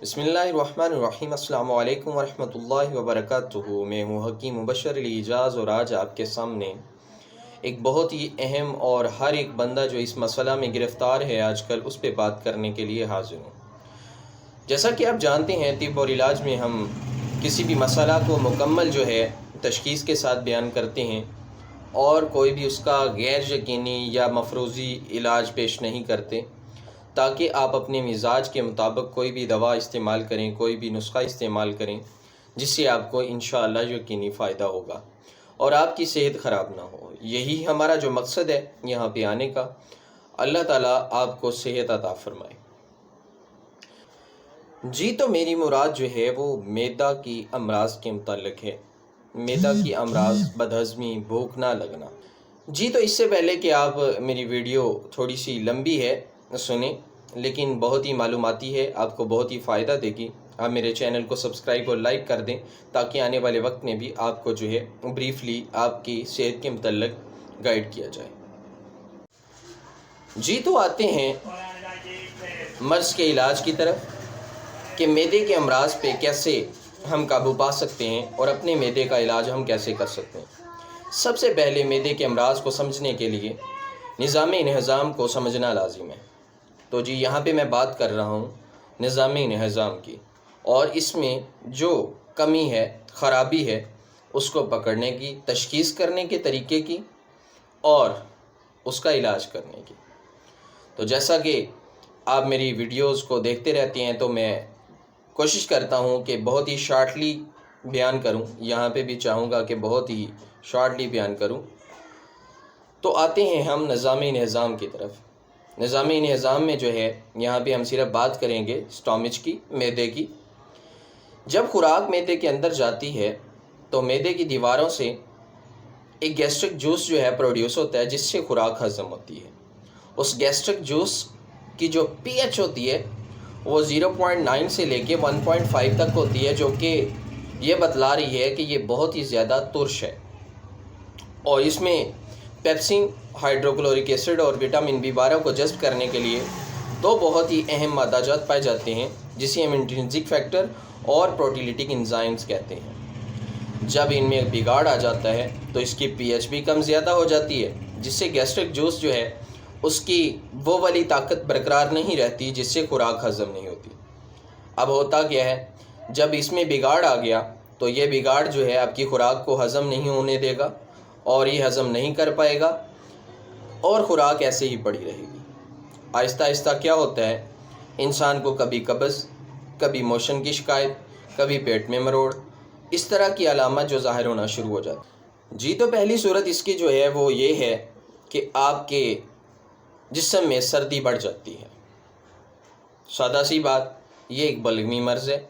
بسم اللہ الرحمن الرحیم۔ السلام علیکم ورحمۃ اللہ وبرکاتہ۔ میں ہوں حکیم مبشر علی اعجاز اور آج آپ کے سامنے ایک بہت ہی اہم اور ہر ایک بندہ جو اس مسئلہ میں گرفتار ہے آج کل اس پہ بات کرنے کے لیے حاضر ہوں۔ جیسا کہ آپ جانتے ہیں طب اور علاج میں ہم کسی بھی مسئلہ کو مکمل تشخیص کے ساتھ بیان کرتے ہیں اور کوئی بھی اس کا غیر یقینی یا مفروضی علاج پیش نہیں کرتے، تاکہ آپ اپنے مزاج کے مطابق کوئی بھی دوا استعمال کریں، کوئی بھی نسخہ استعمال کریں جس سے آپ کو انشاءاللہ یقینی فائدہ ہوگا اور آپ کی صحت خراب نہ ہو۔ یہی ہمارا جو مقصد ہے یہاں پہ آنے کا۔ اللہ تعالیٰ آپ کو صحت عطا فرمائے۔ جی تو میری مراد جو ہے وہ معدہ کی امراض کے متعلق ہے۔ معدہ کی امراض، بدہضمی، بھوک نہ لگنا۔ جی تو اس سے پہلے کہ آپ میری ویڈیو تھوڑی سی لمبی ہے سنیں، لیکن بہت ہی معلوماتی ہے، آپ کو بہت ہی فائدہ دے گی، آپ میرے چینل کو سبسکرائب اور لائک کر دیں تاکہ آنے والے وقت میں بھی آپ کو بریفلی آپ کی صحت کے متعلق گائیڈ کیا جائے۔ جی تو آتے ہیں مرض کے علاج کی طرف کہ معدے کے امراض پہ کیسے ہم قابو پا سکتے ہیں اور اپنے معدے کا علاج ہم کیسے کر سکتے ہیں۔ سب سے پہلے معدے کے امراض کو سمجھنے کے لیے نظام انہضام کو سمجھنا لازم ہے۔ تو جی یہاں پہ میں بات کر رہا ہوں نظام انہضام کی، اور اس میں جو کمی ہے، خرابی ہے، اس کو پکڑنے کی، تشخیص کرنے کے طریقے کی اور اس کا علاج کرنے کی۔ تو جیسا کہ آپ میری ویڈیوز کو دیکھتے رہتے ہیں تو میں کوشش کرتا ہوں کہ بہت ہی شارٹلی بیان کروں، یہاں پہ بھی چاہوں گا کہ بہت ہی شارٹلی بیان کروں۔ تو آتے ہیں ہم نظام انہضام کی طرف۔ نظام انہضام میں جو ہے یہاں پہ ہم صرف بات کریں گے سٹامچ کی، معدے کی۔ جب خوراک معدے کے اندر جاتی ہے تو معدے کی دیواروں سے ایک گیسٹرک جوس جو ہے پروڈیوس ہوتا ہے جس سے خوراک ہضم ہوتی ہے۔ اس گیسٹرک جوس کی جو پی ایچ ہوتی ہے وہ 0.9 سے لے کے 1.5 تک ہوتی ہے، جو کہ یہ بتلا رہی ہے کہ یہ بہت ہی زیادہ ترش ہے، اور اس میں پیپسین، ہائیڈروکلورک ایسڈ اور وٹامن B12 کو جذب کرنے کے لیے دو بہت ہی اہم مادہ جات پائے جاتے ہیں جسے ہم انٹرنسک فیکٹر اور پروٹیلیٹک انزائمز کہتے ہیں۔ جب ان میں بگاڑ آ جاتا ہے تو اس کی پی ایچ بھی کم زیادہ ہو جاتی ہے، جس سے گیسٹرک جوس جو ہے اس کی وہ والی طاقت برقرار نہیں رہتی جس سے خوراک ہضم نہیں ہوتی۔ اب ہوتا کیا ہے، جب اس میں بگاڑ آ گیا تو یہ بگاڑ جو ہے آپ کی خوراک کو ہضم نہیں ہونے دے گا اور یہ ہضم نہیں کر پائے گا اور خوراک ایسے ہی پڑی رہے گی۔ آہستہ آہستہ کیا ہوتا ہے، انسان کو کبھی قبض، کبھی موشن کی شکایت، کبھی پیٹ میں مروڑ، اس طرح کی علامات جو ظاہر ہونا شروع ہو جاتی۔ جی تو پہلی صورت اس کی جو ہے وہ یہ ہے کہ آپ کے جسم میں سردی بڑھ جاتی ہے۔ سادہ سی بات، یہ ایک بلغمی مرض ہے۔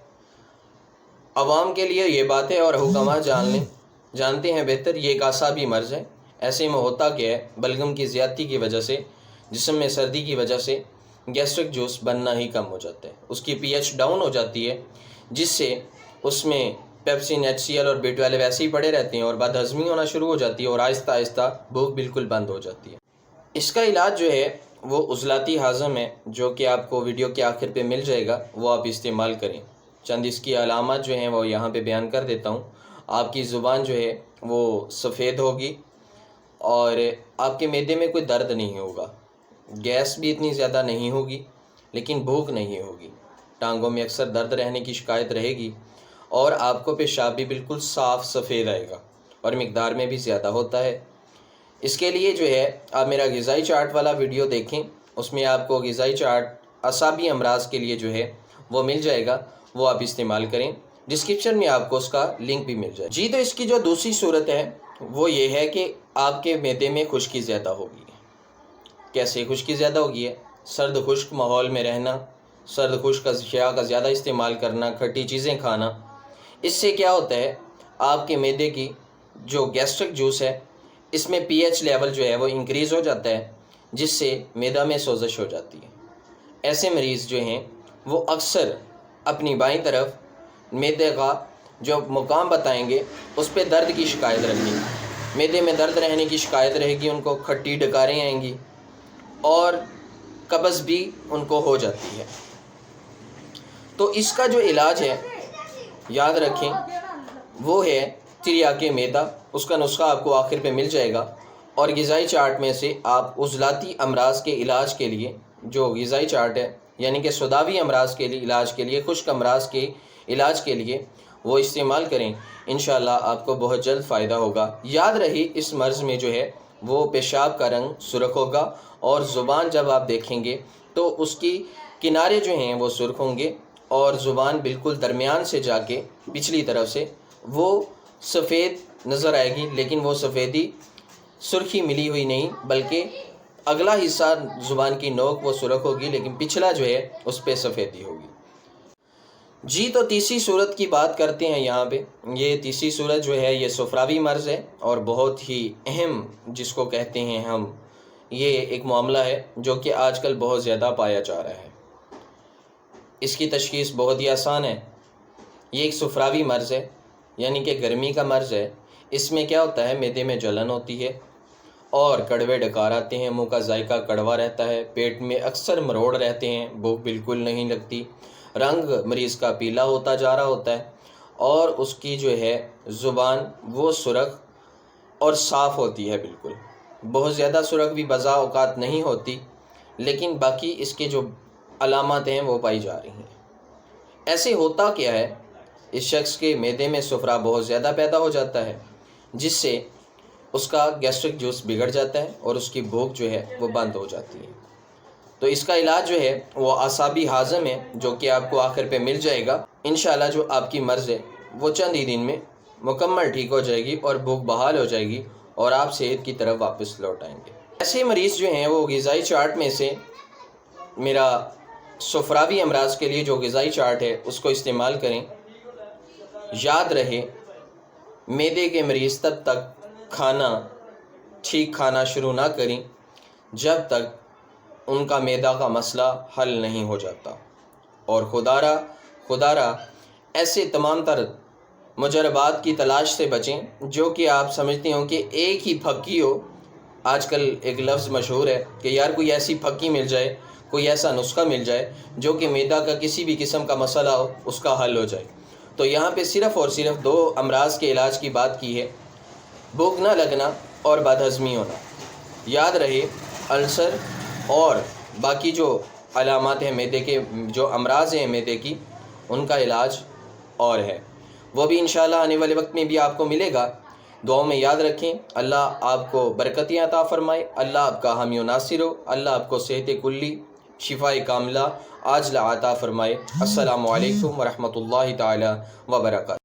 عوام کے لیے یہ بات ہے اور حکماء جانتے ہیں بہتر، یہ ایک اعصابی مرض ہے۔ ایسے میں ہوتا کیا ہے، بلغم کی زیادتی کی وجہ سے، جسم میں سردی کی وجہ سے گیسٹرک جوس بننا ہی کم ہو جاتا ہے، اس کی پی ایچ ڈاؤن ہو جاتی ہے، جس سے اس میں پیپسین، HCl اور B12 ایسے ہی پڑے رہتے ہیں اور بعد ہضمی ہونا شروع ہو جاتی ہے اور آہستہ آہستہ بھوک بالکل بند ہو جاتی ہے۔ اس کا علاج جو ہے وہ عضلاتی ہاضم ہے، جو کہ آپ کو ویڈیو کے آخر پہ مل جائے گا، وہ آپ استعمال کریں۔ چند اس کی علامات جو ہیں وہ یہاں پہ بیان کر دیتا ہوں۔ آپ کی زبان جو ہے وہ سفید ہوگی اور آپ کے معدے میں کوئی درد نہیں ہوگا، گیس بھی اتنی زیادہ نہیں ہوگی، لیکن بھوک نہیں ہوگی۔ ٹانگوں میں اکثر درد رہنے کی شکایت رہے گی اور آپ کو پیشاب بھی بالکل صاف سفید آئے گا اور مقدار میں بھی زیادہ ہوتا ہے۔ اس کے لیے جو ہے آپ میرا غذائی چارٹ والا ویڈیو دیکھیں، اس میں آپ کو غذائی چارٹ اعصابی امراض کے لیے جو ہے وہ مل جائے گا، وہ آپ استعمال کریں۔ ڈسکرپشن میں آپ کو اس کا لنک بھی مل جائے۔ جی تو اس کی جو دوسری صورت ہے وہ یہ ہے کہ آپ کے معدے میں خشکی زیادہ ہوگی۔ کیسے خشکی زیادہ ہوگی ہے؟ سرد خشک ماحول میں رہنا، سرد خشک اشیاء کا زیادہ استعمال کرنا، کھٹی چیزیں کھانا، اس سے کیا ہوتا ہے، آپ کے معدے کی جو گیسٹرک جوس ہے اس میں پی ایچ لیول جو ہے وہ انکریز ہو جاتا ہے، جس سے معدہ میں سوزش ہو جاتی ہے۔ ایسے مریض جو ہیں وہ اکثر اپنی بائیں طرف معدے کا جو مقام بتائیں گے اس پہ درد کی شکایت رہیں گی، معدے میں درد رہنے کی شکایت رہے گی، ان کو کھٹی ڈکاریں آئیں گی اور قبض بھی ان کو ہو جاتی ہے۔ تو اس کا جو علاج ہے یاد رکھیں وہ ہے تریاک معدہ. اس کا نسخہ آپ کو آخر پہ مل جائے گا. اور غذائی چارٹ میں سے آپ عضلاتی امراض کے علاج کے لیے جو غذائی چارٹ ہے یعنی کہ سوداوی امراض کے لیے علاج کے لیے خشک امراض کے علاج کے لیے وہ استعمال کریں. انشاءاللہ آپ کو بہت جلد فائدہ ہوگا. یاد رہی اس مرض میں جو ہے وہ پیشاب کا رنگ سرخ ہوگا اور زبان جب آپ دیکھیں گے تو اس کی کنارے جو ہیں وہ سرخ ہوں گے اور زبان بالکل درمیان سے جا کے پچھلی طرف سے وہ سفید نظر آئے گی. لیکن وہ سفیدی سرخی ملی ہوئی نہیں بلکہ اگلا حصہ زبان کی نوک وہ سرخ ہوگی لیکن پچھلا جو ہے اس پہ سفیدی ہوگی. جی تو تیسری صورت کی بات کرتے ہیں یہاں پہ. یہ تیسری صورت جو ہے یہ سفراوی مرض ہے اور بہت ہی اہم جس کو کہتے ہیں ہم یہ ایک معاملہ ہے جو کہ آج کل بہت زیادہ پایا جا رہا ہے. اس کی تشخیص بہت ہی آسان ہے. یہ ایک سفراوی مرض ہے یعنی کہ گرمی کا مرض ہے. اس میں کیا ہوتا ہے معدے میں جلن ہوتی ہے اور کڑوے ڈکار آتے ہیں. منہ کا ذائقہ کڑوا رہتا ہے. پیٹ میں اکثر مروڑ رہتے ہیں. بھوک بالکل نہیں لگتی. رنگ مریض کا پیلا ہوتا جا رہا ہوتا ہے اور اس کی جو ہے زبان وہ سرخ اور صاف ہوتی ہے. بالکل بہت زیادہ سرخ بھی بعض اوقات نہیں ہوتی لیکن باقی اس کے جو علامات ہیں وہ پائی جا رہی ہیں. ایسے ہوتا کیا ہے اس شخص کے معدے میں سفرا بہت زیادہ پیدا ہو جاتا ہے جس سے اس کا گیسٹرک جوس بگڑ جاتا ہے اور اس کی بھوک جو ہے وہ بند ہو جاتی ہے. تو اس کا علاج جو ہے وہ اعصابی ہاضم ہے جو کہ آپ کو آخر پہ مل جائے گا. انشاءاللہ جو آپ کی مرض ہے وہ چند ہی دن میں مکمل ٹھیک ہو جائے گی اور بھوک بحال ہو جائے گی اور آپ صحت کی طرف واپس لوٹ آئیں گے. ایسے مریض جو ہیں وہ غذائی چارٹ میں سے میرا سفراوی امراض کے لیے جو غذائی چارٹ ہے اس کو استعمال کریں. یاد رہے معدے کے مریض تب تک ٹھیک کھانا شروع نہ کریں جب تک ان کا معدہ کا مسئلہ حل نہیں ہو جاتا. اور خدارا ایسے تمام تر مجربات کی تلاش سے بچیں جو کہ آپ سمجھتے ہوں کہ ایک ہی پھکی ہو. آج کل ایک لفظ مشہور ہے کہ یار کوئی ایسی پھکی مل جائے, کوئی ایسا نسخہ مل جائے جو کہ معدہ کا کسی بھی قسم کا مسئلہ ہو اس کا حل ہو جائے. تو یہاں پہ صرف اور صرف 2 امراض کے علاج کی بات کی ہے, بھوک نہ لگنا اور بد ہضمی ہونا. یاد رہے السر اور باقی جو علامات ہیں معدے کے جو امراض ہیں معدے کی ان کا علاج اور ہے وہ بھی انشاءاللہ آنے والے وقت میں بھی آپ کو ملے گا. دعاؤں میں یاد رکھیں. اللہ آپ کو برکتیں عطا فرمائے. اللہ آپ کا حامی و ناصر ہو. اللہ آپ کو صحت کلی شفاء کاملہ عاجلہ عطا فرمائے. السلام علیکم ورحمۃ اللہ تعالی وبرکاتہ.